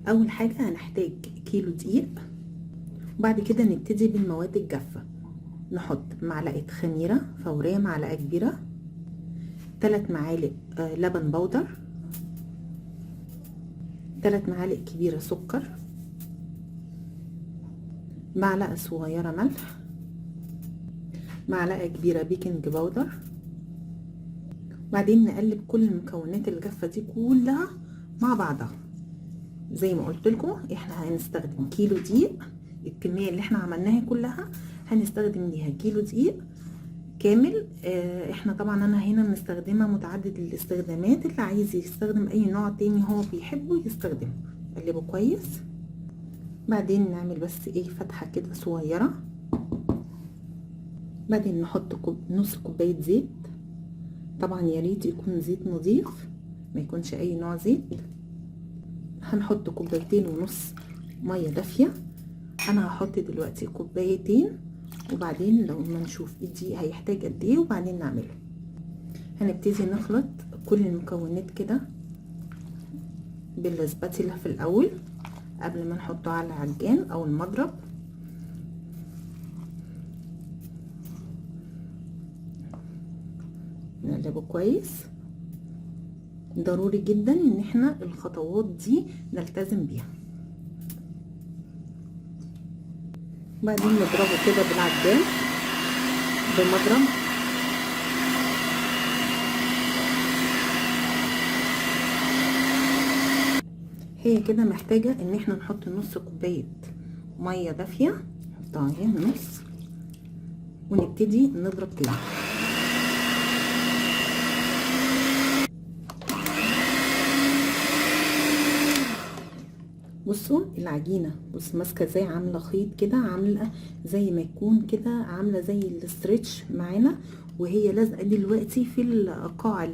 اول حاجه هنحتاج كيلو دقيق، وبعد كده نبتدي بالمواد الجافه. نحط معلقه خميره فوريه معلقه كبيره، 3 معالق لبن بودر، 3 معالق كبيره سكر، معلقه صغيره ملح، معلقه كبيره بيكنج باودر. بعدين نقلب كل المكونات الجافه دي كلها مع بعضها. زي ما قلت لكم احنا هنستخدم كيلو دقيق، الكميه اللي احنا عملناها كلها هنستخدم ليها كيلو دقيق كامل. احنا طبعا انا هنا بنستخدمها متعدد الاستخدامات، اللي عايز يستخدم اي نوع تاني هو بيحبه يستخدمه. قلبه كويس. بعدين نعمل بس ايه فتحه كده صغيره. بعدين نحط نص كوبايه زيت، طبعا يا ريت يكون زيت نظيف ما يكونش اي نوع زيت. هنحط 2.5 كوباية ميه دافيه. انا هحط دلوقتي 2 كوباية، وبعدين لو ما نشوف دي هيحتاج قد ايه وبعدين نعمله. هنبتدي نخلط كل المكونات كده بالسباتيلا في الاول قبل ما نحطه على العجان او المضرب. نقلبه كويس. ضروري جدا ان احنا الخطوات دي نلتزم بيها. بعدين نضربه كده بالعجان بمضرب. هي كده محتاجة ان احنا نحط نص كوباية مية دافية، نحطها اهي نص، ونبتدي نضرب كده. بصوا العجينه، بص ماسكه ازاي، عامله خيط كده، عامله زي ما يكون كده، عامله زي الاسترتش معانا، وهي لازقه دلوقتي في قاع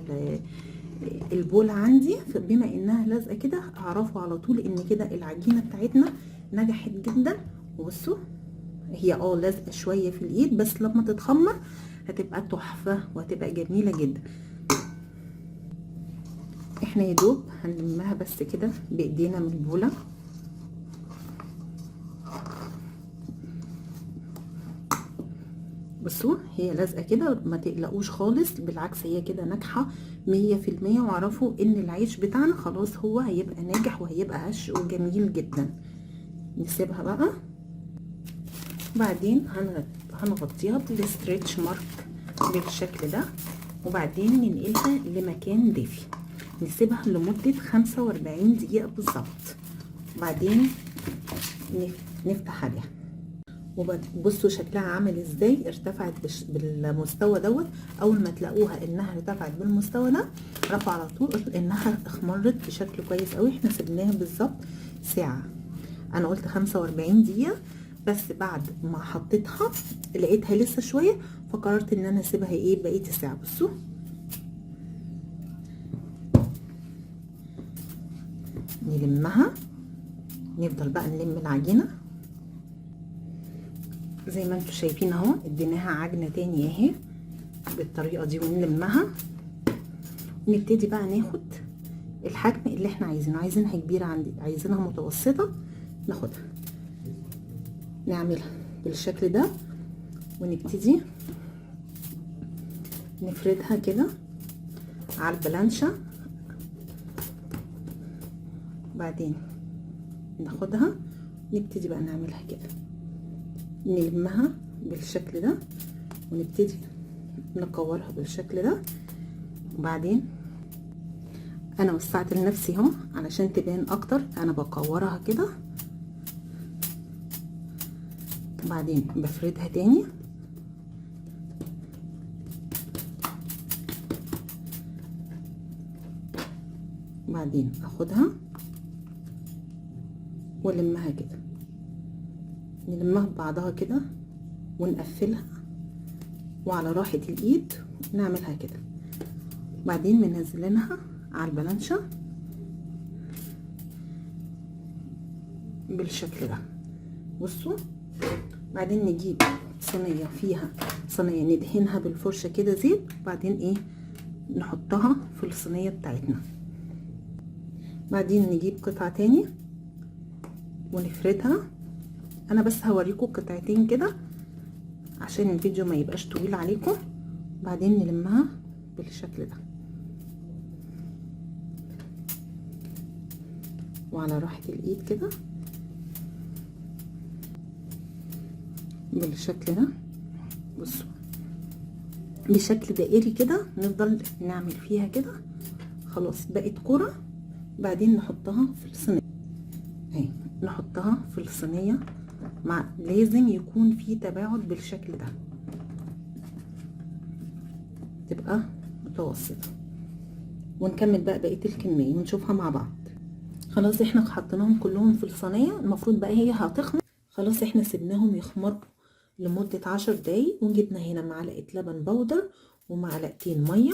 البول عندي. بما انها لازقه كده اعرفوا على طول ان كده العجينه بتاعتنا نجحت جدا. وبصوا هي لازقه شويه في الايد، بس لما تتخمر هتبقى تحفه وهتبقى جميله جدا. احنا يا دوب هنلمها بس كده بايدينا من البوله. بصوا هي لازقه كده، ما تقلقوش خالص، بالعكس هي كده ناجحه 100%. واعرفوا ان العيش بتاعنا خلاص هو هيبقى ناجح وهيبقى هش وجميل جدا. نسيبها بقى. بعدين هنغطيها بالستريتش مارك بالشكل ده، وبعدين ننقلها لمكان دافي. نسيبها لمده 45 دقيقه بالظبط. بعدين نفتح عليها وبصوا شكلها عامل ازاي، ارتفعت بالمستوى دوت. اول ما تلاقوها انها ارتفعت بالمستوى ده رفع على طول انها اخمرت بشكل كويس قوي. احنا سيبناها بالظبط ساعه، انا قلت 45 دقيقه، بس بعد ما حطيتها لقيتها لسه شويه فقررت ان انا اسيبها بقيه الساعه. بصوا نلمها، نفضل بقى نلم العجينه زي ما انتم شايفين اهو. اديناها عجنه تاني اهي بالطريقه دي ونلمها. نبتدي بقى ناخد الحجم اللي احنا عايزينه. عايزينها كبيره عايزينها متوسطه، ناخدها نعملها بالشكل ده، ونبتدي نفردها كده على البلانشه. بعدين ناخدها نبتدي بقى نعملها كده، نلمها بالشكل ده ونبتدي نكورها بالشكل ده. وبعدين انا وسعت لنفسي اهو علشان تبان اكتر، انا بكورها كده. وبعدين بفردها تاني، وبعدين اخدها ولمها كده، نلمها ببعضها كده ونقفلها وعلى راحة الايد نعملها كده. بعدين منزلينها على البلانشة بالشكل ده. بصوا بعدين نجيب صينية، فيها صينية ندهنها بالفرشة كده زيت، وبعدين نحطها في الصينية بتاعتنا. بعدين نجيب قطعة تاني ونفردها. انا بس هوريكم قطعتين كده عشان الفيديو ما يبقاش طويل عليكم. بعدين نلمها بالشكل ده وعلى راحة الايد كده بالشكل ده. بصوا بشكل دائري كده نفضل نعمل فيها كده. خلاص بقت كرة. بعدين نحطها في الصينية اهي، نحطها في الصينية مع لازم يكون في تباعد بالشكل ده، تبقى متوسطة. ونكمل بقى بقية الكمية ونشوفها مع بعض. خلاص احنا حطيناهم كلهم في الصينية، المفروض بقى هي هتخمر. خلاص احنا سيبناهم يخمروا لمدة 10 دقايق، وجبنا هنا معلقة لبن بودر ومعلقتين مية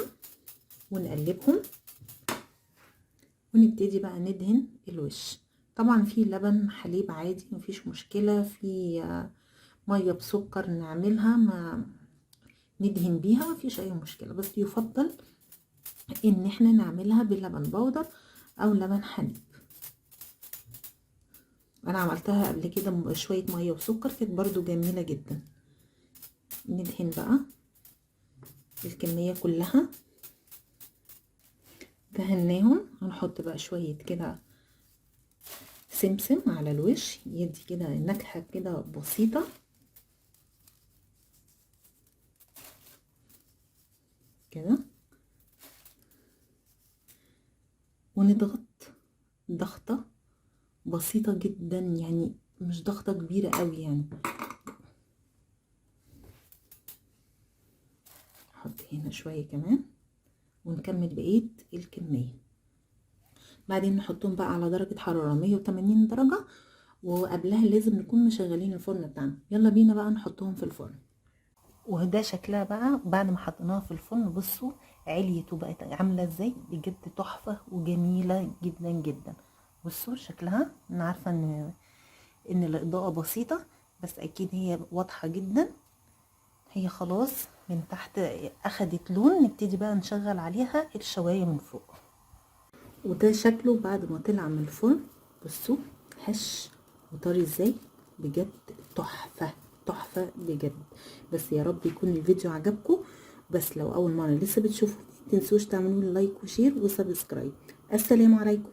ونقلبهم. ونبتدي بقى ندهن الوش. طبعا في لبن حليب عادي مفيش مشكلة، في مية بسكر نعملها ما ندهن بيها مفيش اي مشكلة، بس يفضل ان احنا نعملها بلبن بودر او لبن حليب. انا عملتها قبل كده بشوية مية وسكر كانت برضو جميلة جدا. ندهن بقى الكمية كلها. دهناهم. هنحط بقى شوية كده سمسم على الوش يدي كده نكهة كده بسيطة كده. ونضغط ضغطة بسيطة جدا، يعني مش ضغطة كبيرة قوي يعني. نحط هنا شوية كمان ونكمل بقية الكمية. بعدين نحطهم بقى على درجة حرارة 180 درجة، وقبلها لازم نكون مشغلين الفرن بتاعنا. يلا بينا بقى نحطهم في الفرن. وده شكلها بقى بعد ما حطيناها في الفرن. بصوا عليت وبقت عاملة ازاي، بجد تحفة وجميلة جدا جدا. بصوا شكلها. انا عارفة ان الاضاءة بسيطة بس اكيد هي واضحة جدا. هي خلاص من تحت اخدت لون، نبتدي بقى نشغل عليها الشواية من فوق. وده شكله بعد ما طلع من الفرن. بصوا هش وطري ازاي، بجد تحفة تحفة بجد. بس يا رب يكون الفيديو عجبكم. بس لو اول مرة لسه بتشوفوا متنسوش تعملوا لايك وشير وسبسكرايب. السلام عليكم.